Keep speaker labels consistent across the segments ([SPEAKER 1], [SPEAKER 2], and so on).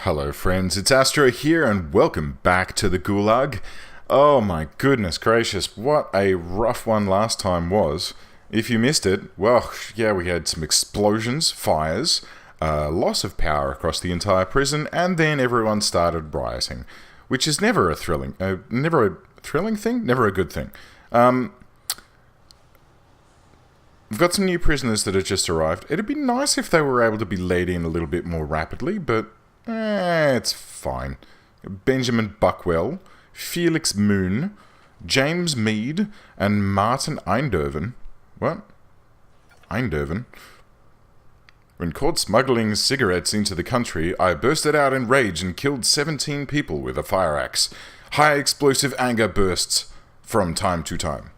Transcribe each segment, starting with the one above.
[SPEAKER 1] Hello friends, it's Astro here and welcome back to the Gulag. Oh my goodness gracious, what a rough one last time was. If you missed it, well, yeah, we had some explosions, fires, loss of power across the entire prison, and then everyone started rioting, which is never a thrilling thing, never a good thing. We've got some new prisoners that have just arrived. It'd be nice if they were able to be let in a little bit more rapidly, but it's fine. Benjamin Buckwell, Felix Moon, James Mead, and Martin Eindhoven. What? Eindhoven? When caught smuggling cigarettes into the country, I bursted out in rage and killed 17 people with a fire axe. High explosive anger bursts from time to time.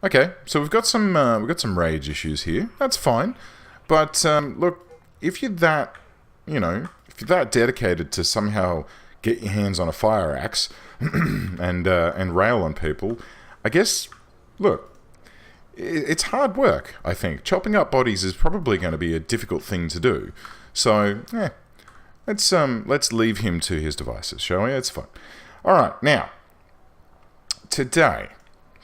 [SPEAKER 1] Okay, so we've got some rage issues here. That's fine, but look, if you're that, if you're that dedicated to somehow get your hands on a fire axe and rail on people, I guess, look, it's hard work. I think chopping up bodies is probably going to be a difficult thing to do. So, let's leave him to his devices, shall we? It's fine. All right, now today,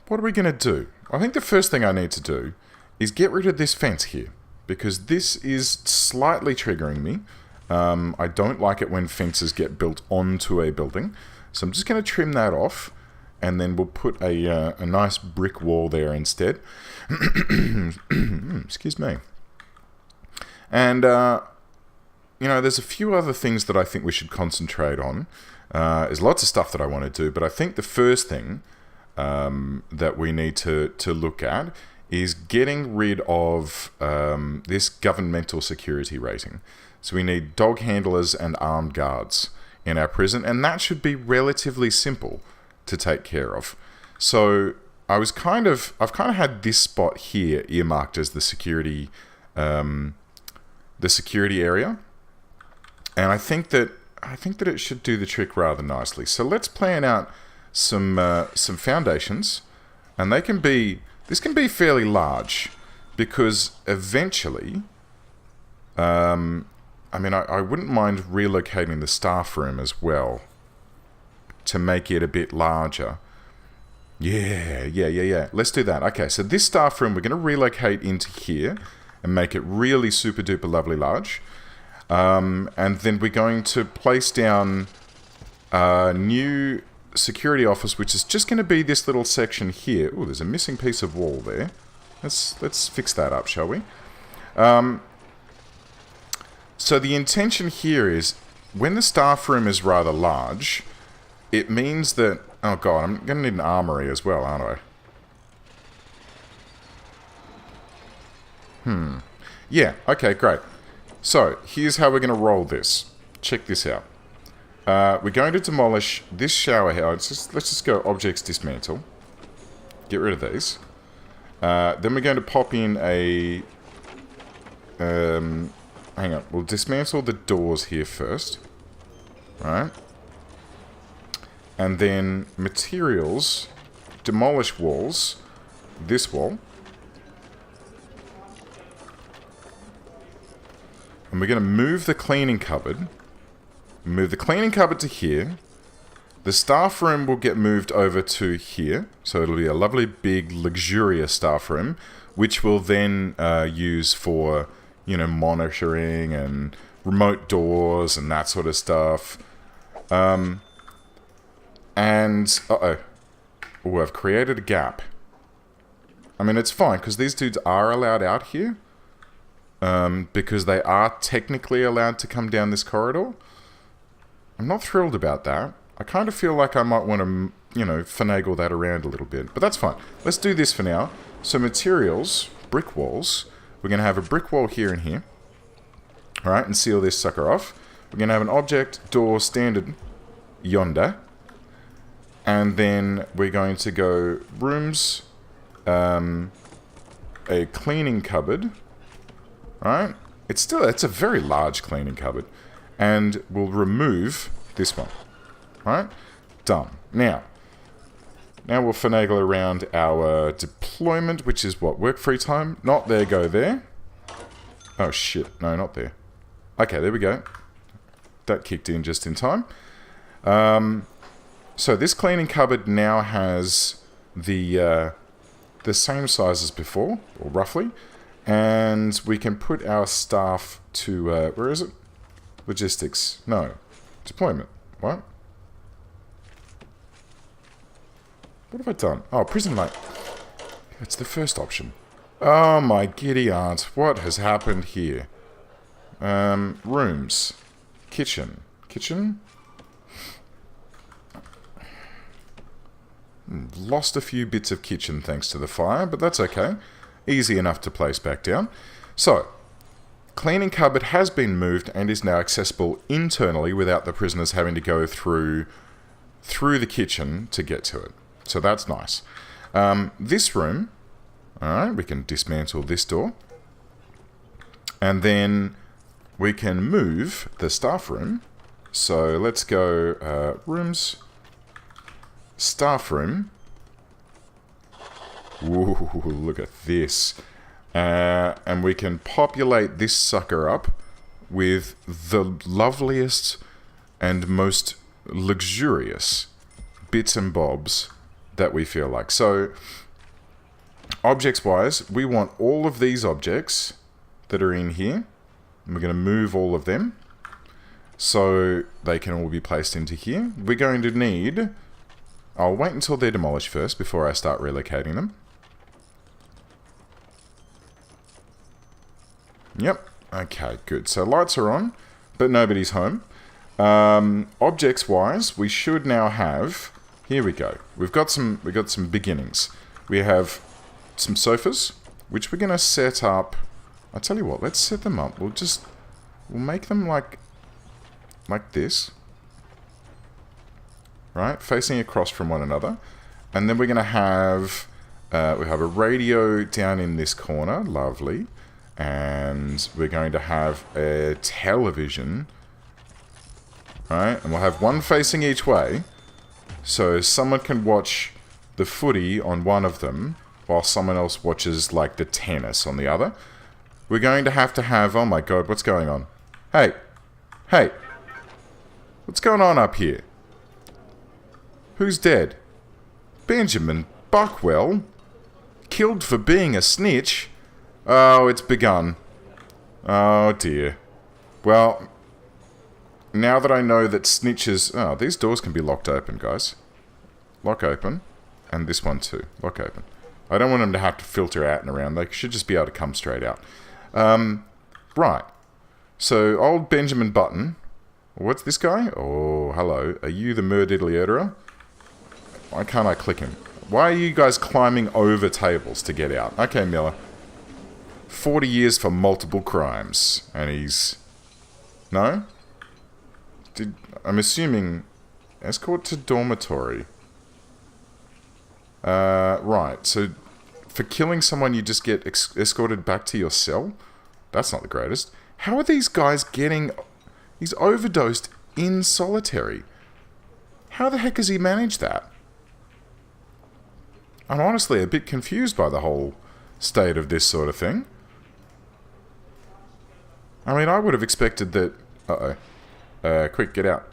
[SPEAKER 1] what are we going to do? I think the first thing I need to do is get rid of this fence here, because this is slightly triggering me. I don't like it when fences get built onto a building, so I'm just going to trim that off, and then we'll put a nice brick wall there instead. Excuse me. And, there's a few other things that I think we should concentrate on. There's lots of stuff that I want to do, but I think the first thing that we need to look at is getting rid of this governmental security rating. So we need dog handlers and armed guards in our prison, and that should be relatively simple to take care of. So I've kind of had this spot here earmarked as the security area, and I think that it should do the trick rather nicely. So let's plan out some foundations, and this can be fairly large, because eventually, I wouldn't mind relocating the staff room as well to make it a bit larger. Yeah. Let's do that. Okay, so this staff room we're going to relocate into here and make it really super duper lovely large. And then we're going to place down a new security office, which is just going to be this little section here. Oh, there's a missing piece of wall there. Let's fix that up, shall we? So the intention here is, when the staff room is rather large, it means that, oh god, I'm going to need an armory as well, aren't I? Yeah, okay, great. So here's how we're going to roll this. Check this out. We're going to demolish this shower head. Let's just go objects dismantle. Get rid of these. Then we're going to pop in a... hang on. We'll dismantle the doors here first. Alright. And then materials. Demolish walls. This wall. And we're going to move the cleaning cupboard. Move the cleaning cupboard to here. The staff room will get moved over to here. So it'll be a lovely, big, luxurious staff room, which we'll then use for, monitoring and remote doors and that sort of stuff. And, oh, I've created a gap. It's fine, because these dudes are allowed out here. Because they are technically allowed to come down this corridor. I'm not thrilled about that. I kind of feel like I might want to, finagle that around a little bit. But that's fine. Let's do this for now. So materials, brick walls. We're going to have a brick wall here and here. Alright, and seal this sucker off. We're going to have an object, door, standard, yonder. And then we're going to go rooms, a cleaning cupboard. Alright, it's a very large cleaning cupboard. And we'll remove this one. Alright? Done. Now we'll finagle around our deployment, which is what? Work free time? Not there, go there. Oh shit. No, not there. Okay, there we go. that kicked in just in time. So this cleaning cupboard now has the same size as before, or roughly, and we can put our staff to, where is it? Logistics. No. Deployment. What? What have I done? Oh, prison mate. It's the first option. Oh my giddy aunt, what has happened here? Rooms. Kitchen. Kitchen? Lost a few bits of kitchen thanks to the fire, but that's okay. Easy enough to place back down. So, cleaning cupboard has been moved and is now accessible internally without the prisoners having to go through the kitchen to get to it. So that's nice. This room, alright, we can dismantle this door. And then we can move the staff room. So let's go rooms, staff room. Ooh, look at this. And we can populate this sucker up with the loveliest and most luxurious bits and bobs that we feel like. So, objects-wise, we want all of these objects that are in here. And we're going to move all of them so they can all be placed into here. We're going to need... I'll wait until they're demolished first before I start relocating them. Yep. Okay, good. So lights are on, but nobody's home. Objects-wise, we should now have... Here we go. We've got some beginnings. We have some sofas, which we're going to set up... I'll tell you what, let's set them up. We'll make them like this. Right? Facing across from one another. And then we're going to have... we have a radio down in this corner. Lovely. And we're going to have a television. Right? And we'll have one facing each way. So someone can watch the footy on one of them, while someone else watches, like, the tennis on the other. We're going to have... Oh my god, what's going on? Hey! Hey! What's going on up here? Who's dead? Benjamin Buckwell? Killed for being a snitch? Oh, it's begun. Oh dear. Well... Now that I know that snitches... Oh, these doors can be locked open, guys. Lock open. And this one too. Lock open. I don't want them to have to filter out and around. They should just be able to come straight out. Right. So, old Benjamin Button. What's this guy? Oh, hello. Are you the murderer? Why can't I click him? Why are you guys climbing over tables to get out? Okay, Miller. 40 years for multiple crimes. And he's... No? I'm assuming... Escort to dormitory. Right, so... For killing someone, you just get escorted back to your cell? That's not the greatest. How are these guys getting... He's overdosed in solitary. How the heck has he managed that? I'm honestly a bit confused by the whole state of this sort of thing. I mean, I would have expected that... Uh-oh. Quick, get out.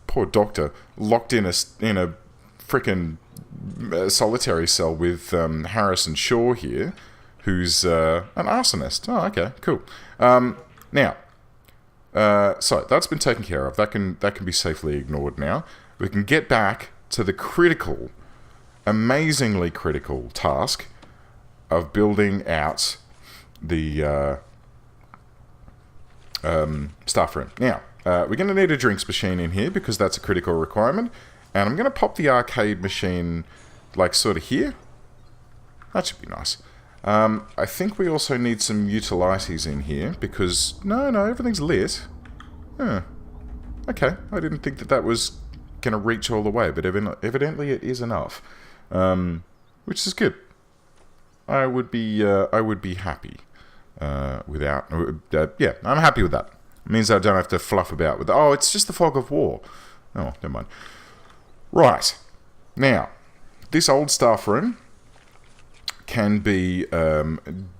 [SPEAKER 1] Poor doctor, locked in a frickin' solitary cell with Harrison Shaw here, who's an arsonist. Oh, okay, cool. Now, so that's been taken care of. That can be safely ignored now. We can get back to the critical, amazingly critical task of building out the staff room. Now, we're going to need a drinks machine in here because that's a critical requirement. And I'm going to pop the arcade machine, like, sort of here. That should be nice. I think we also need some utilities in here because... No, everything's lit. Huh. Okay, I didn't think that was going to reach all the way, but evidently it is enough. Which is good. I would be happy. Yeah, I'm happy with that. It means I don't have to fluff about with... Oh, it's just the fog of war. Oh, never mind. Right. Now, this old staff room can be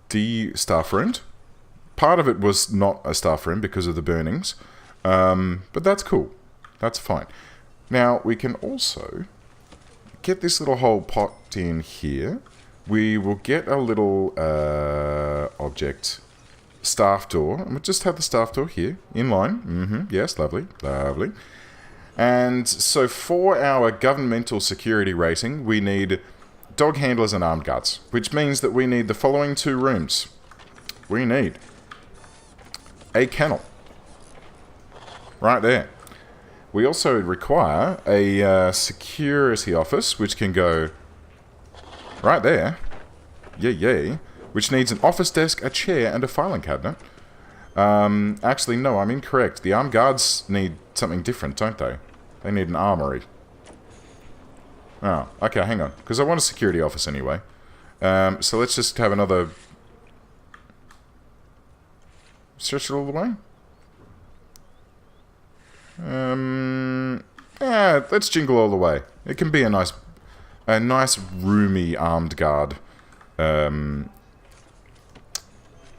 [SPEAKER 1] de-staff roomed, Part of it was not a staff room because of the burnings. But that's cool. That's fine. Now, we can also get this little whole pot in here. We will get a little object staff door. And we'll just have the staff door here, in line. Yes, lovely, lovely. And so for our governmental security rating, we need dog handlers and armed guards, which means that we need the following 2 rooms. We need a kennel. Right there. We also require a security office, which can go right there. Yay. Which needs an office desk, a chair, and a filing cabinet. Actually, no, I'm incorrect. The armed guards need something different, don't they? They need an armory. Oh, okay, hang on. Because I want a security office anyway. So let's just have another... Stretch it all the way? Yeah, let's jingle all the way. It can be a nice roomy armed guard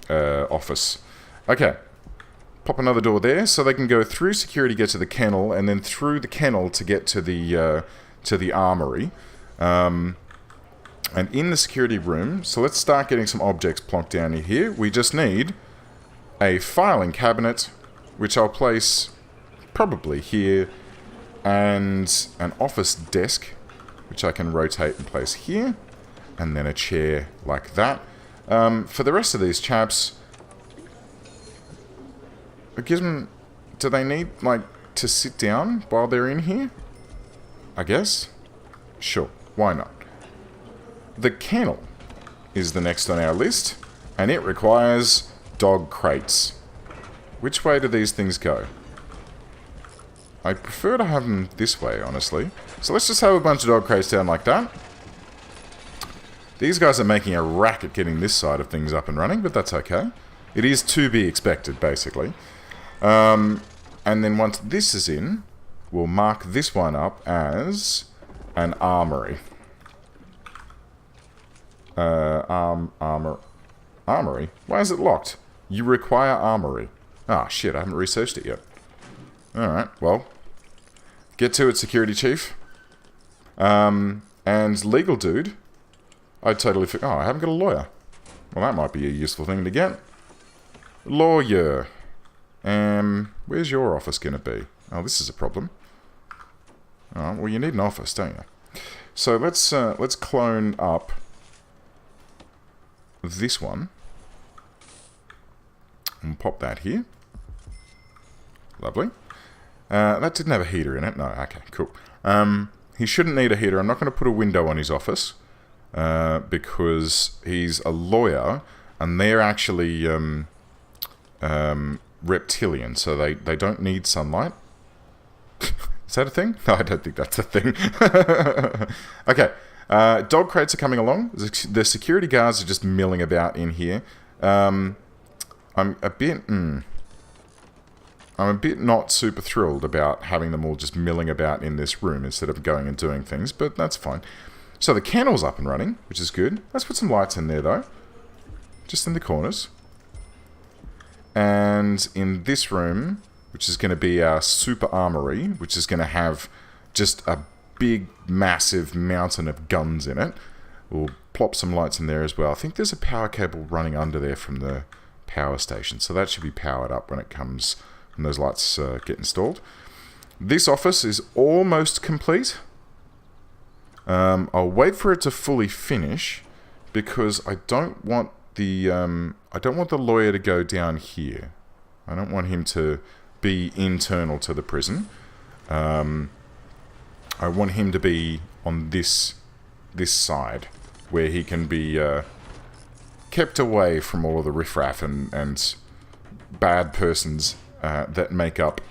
[SPEAKER 1] office. Okay. Pop another door there, so they can go through security, get to the kennel, and then through the kennel to get to the armory. And in the security room, so let's start getting some objects plonked down in here. We just need a filing cabinet, which I'll place probably here, and an office desk, which I can rotate and place here, and then a chair like that. For the rest of these chaps, it gives them... Do they need, like, to sit down while they're in here? I guess? Sure, why not? The kennel is the next on our list, and it requires dog crates. Which way do these things go? I prefer to have them this way, honestly. So let's just have a bunch of dog crates down like that. These guys are making a racket getting this side of things up and running, but that's okay. It is to be expected, basically. And then once this is in, we'll mark this one up as an armory. Armory? Why is it locked? You require armory. Ah, shit, I haven't researched it yet. Alright, well. Get to it, security chief. And legal dude. I totally forgot. Oh, I haven't got a lawyer. Well, that might be a useful thing to get. Lawyer. Where's your office going to be? Oh, this is a problem. Oh, well, you need an office, don't you? So let's clone up this one. And pop that here. Lovely. That didn't have a heater in it. No, okay, cool. He shouldn't need a heater. I'm not going to put a window on his office. Because he's a lawyer, and they're actually reptilian, so they don't need sunlight. Is that a thing? No, I don't think that's a thing. Okay, dog crates are coming along. The security guards are just milling about in here. I'm a bit not super thrilled about having them all just milling about in this room instead of going and doing things, but that's fine. So the kennel's up and running, which is good. Let's put some lights in there, though. Just in the corners. And in this room, which is going to be our super armory, which is going to have just a big, massive mountain of guns in it. We'll plop some lights in there as well. I think there's a power cable running under there from the power station, so that should be powered up when those lights get installed. This office is almost complete. I'll wait for it to fully finish because I don't want the lawyer to go down here. I don't want him to be internal to the prison. I want him to be on this side where he can be kept away from all of the riffraff and bad persons that make up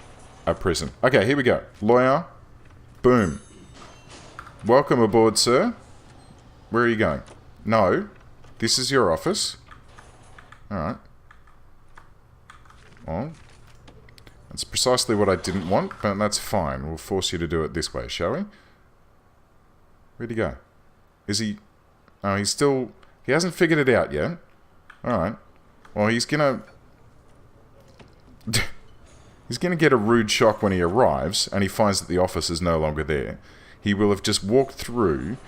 [SPEAKER 1] a prison. Okay, here we go. Lawyer. Boom. Welcome aboard, sir. Where are you going? No. This is your office. Alright. Well, that's precisely what I didn't want, but that's fine. We'll force you to do it this way, shall we? Where'd he go? Is he... Oh, he's still... He hasn't figured it out yet. Alright. Well, he's gonna He's going to get a rude shock when he arrives and he finds that the office is no longer there. He will have just walked through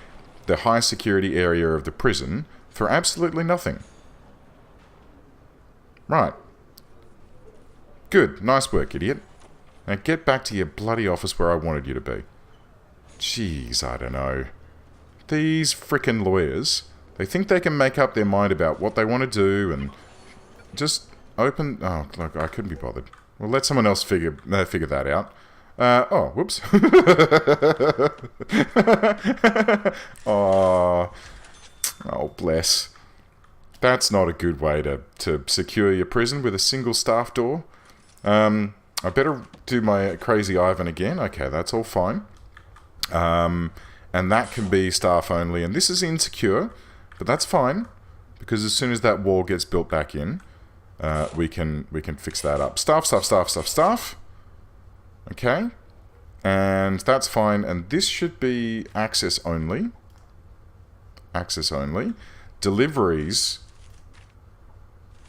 [SPEAKER 1] the high security area of the prison for absolutely nothing. Right. Good. Nice work, idiot. Now get back to your bloody office where I wanted you to be. Jeez, I don't know. These frickin' lawyers, they think they can make up their mind about what they want to do and just open... Oh, look, I couldn't be bothered. Well, let someone else figure that out. Oh, whoops. Oh, bless. That's not a good way to secure your prison with a single staff door. I better do my crazy Ivan again. Okay, that's all fine. And that can be staff only. And this is insecure, but that's fine. Because as soon as that wall gets built back in, we can fix that up. Staff. Okay. And that's fine. And this should be access only. Access only. Deliveries,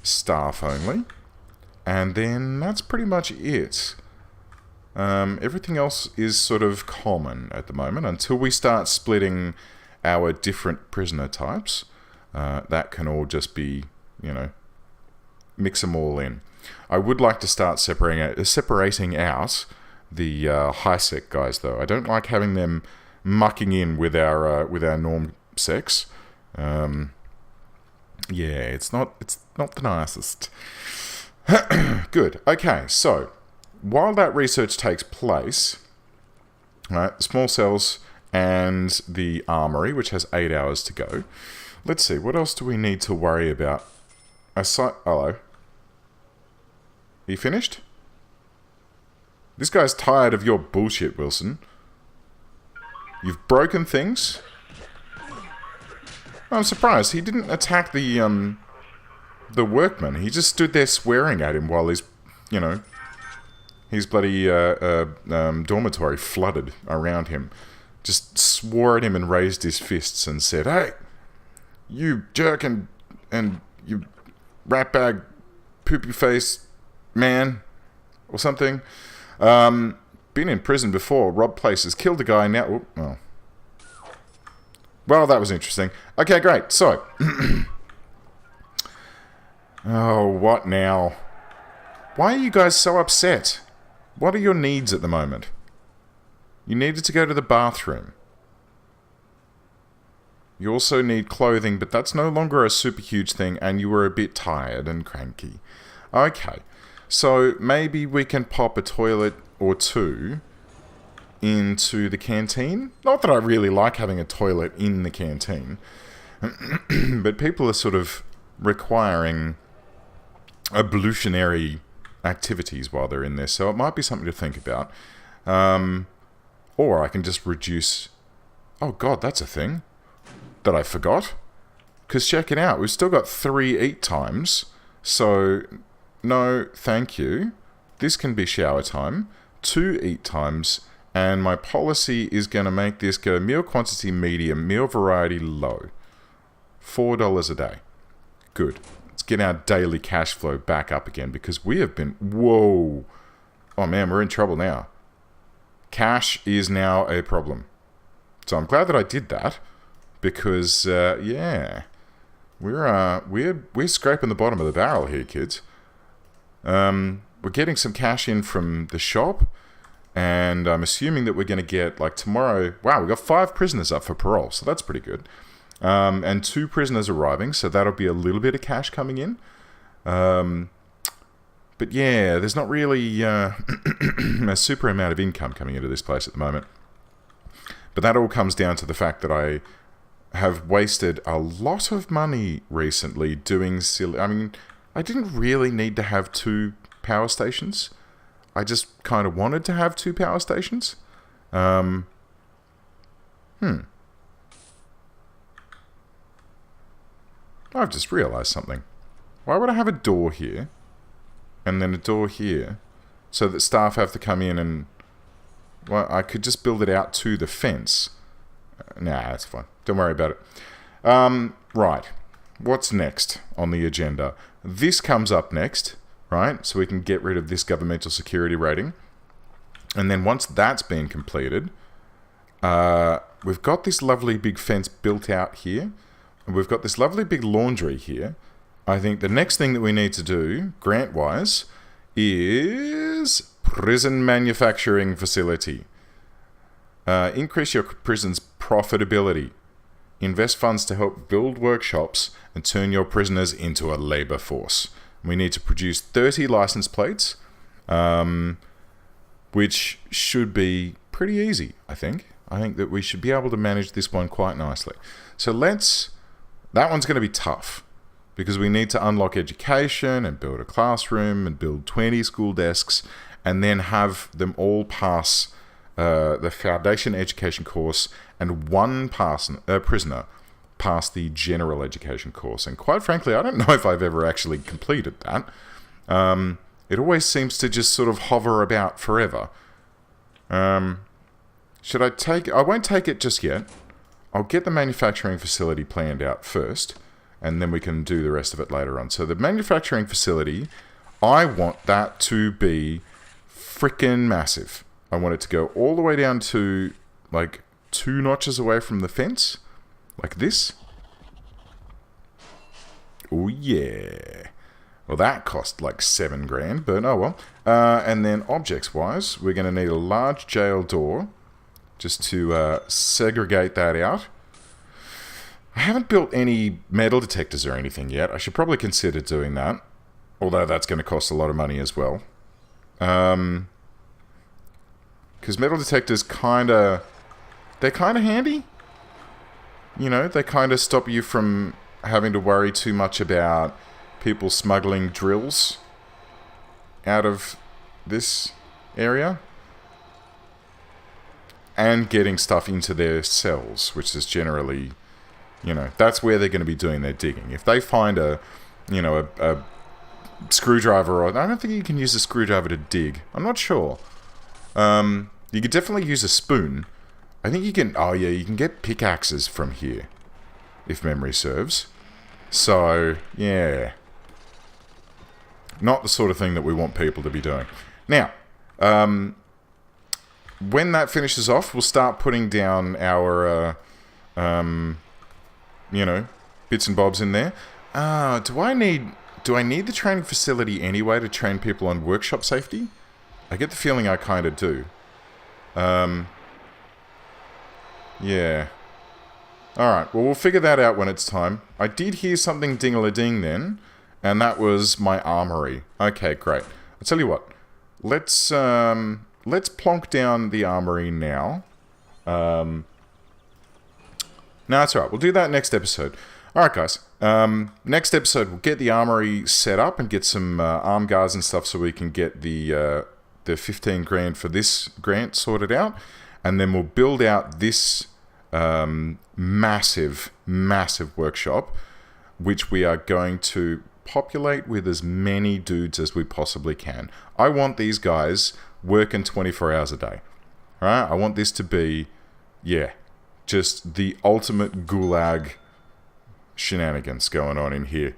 [SPEAKER 1] staff only. And then that's pretty much it. Everything else is sort of common at the moment until we start splitting our different prisoner types. That can all just be, mix them all in. I would like to start separating out the high-sec guys, though. I don't like having them mucking in with our norm sex. Yeah, it's not the nicest. Good. Okay, so while that research takes place, right, small cells and the armory, which has 8 hours to go. Let's see, what else do we need to worry about? Hello. Are you finished? This guy's tired of your bullshit, Wilson. You've broken things. I'm surprised he didn't attack the workman. He just stood there swearing at him while his bloody dormitory flooded around him. Just swore at him and raised his fists and said, "Hey, you jerk and you ratbag poopy face man," or something. Been in prison before, robbed places, killed a guy, now... Oh. Well, that was interesting. Okay, great. So... Oh, what now? Why are you guys so upset? What are your needs at the moment? You needed to go to the bathroom. You also need clothing, but that's no longer a super huge thing, and you were a bit tired and cranky. Okay, so maybe we can pop a toilet or two into the canteen. Not that I really like having a toilet in the canteen, but people are sort of requiring ablutionary activities while they're in there, so it might be something to think about. Or I can just reduce... Oh god, that's a thing that I forgot. Because check it out, we've still got 3 eat times, so no thank you. This can be shower time, 2 eat times, and my policy is going to make this go meal quantity medium, meal variety low. $4 a day. Good. Let's get our daily cash flow back up again, because we have been... Whoa! Oh man, we're in trouble now. Cash is now a problem. So I'm glad that I did that, because, yeah, we're scraping the bottom of the barrel here, kids. We're getting some cash in from the shop, and I'm assuming that we're going to get, like, tomorrow... Wow, we've got 5 prisoners up for parole, so that's pretty good. And 2 prisoners arriving, so that'll be a little bit of cash coming in. But yeah, there's not really a super amount of income coming into this place at the moment. But that all comes down to the fact that I have wasted a lot of money recently doing silly... I mean, I didn't really need to have 2 power stations. I just kind of wanted to have 2 power stations. I've just realised something. Why would I have a door here and then a door here so that staff have to come in and... Well, I could just build it out to the fence. Nah, that's fine. Don't worry about it. Right. What's next on the agenda? This comes up next, right? So we can get rid of this governmental security rating. And then once that's been completed, we've got this lovely big fence built out here. And we've got this lovely big laundry here. I think the next thing that we need to do, grant-wise, is prison manufacturing facility. Increase your prison's profitability. Invest funds to help build workshops and turn your prisoners into a labour force. We need to produce 30 license plates, which should be pretty easy, I think. I think that we should be able to manage this one quite nicely. So that one's going to be tough, because we need to unlock education and build a classroom and build 20 school desks and then have them all pass the foundation education course and one prisoner pass the general education course. And quite frankly, I don't know if I've ever actually completed that. It always seems to just sort of hover about forever. Should I take... I won't take it just yet. I'll get the manufacturing facility planned out first, and then we can do the rest of it later on. So the manufacturing facility, I want that to be freaking massive. I want it to go all the way down to, like, 2 notches away from the fence. Like this. Oh, yeah. Well, that cost like 7 grand, but oh well. And then objects-wise, we're going to need a large jail door just to segregate that out. I haven't built any metal detectors or anything yet. I should probably consider doing that, although that's going to cost a lot of money as well. Because metal detectors they're kind of handy. You know, they kind of stop you from having to worry too much about people smuggling drills out of this area and getting stuff into their cells, which is generally, you know, that's where they're going to be doing their digging. If they find a screwdriver, or I don't think you can use a screwdriver to dig. I'm not sure. You could definitely use a spoon. I think you can, oh yeah, you can get pickaxes from here, if memory serves. So, yeah. Not the sort of thing that we want people to be doing. Now, when that finishes off, we'll start putting down our, you know, bits and bobs in there. Do I need the training facility anyway to train people on workshop safety? I get the feeling I kind of do. Yeah. Alright, well, we'll figure that out when it's time. I did hear something ding-a-la-ding then, and that was my armory. Okay, great. I'll tell you what. Let's plonk down the armory now. No, that's alright. We'll do that next episode. Alright, guys. Next episode, we'll get the armory set up and get some arm guards and stuff so we can get the 15 grand for this grant sorted out. And then we'll build out this massive workshop, which we are going to populate with as many dudes as we possibly can. I want these guys working 24 hours a day. All right? I want this to be, yeah, just the ultimate Gulag shenanigans going on in here.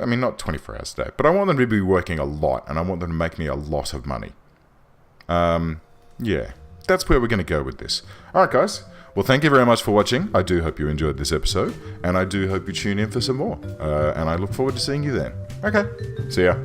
[SPEAKER 1] I mean, not 24 hours a day, but I want them to be working a lot, and I want them to make me a lot of money. Yeah, that's where we're going to go with this. All right, guys. Well, thank you very much for watching. I do hope you enjoyed this episode, and I do hope you tune in for some more. And I look forward to seeing you then. Okay, see ya.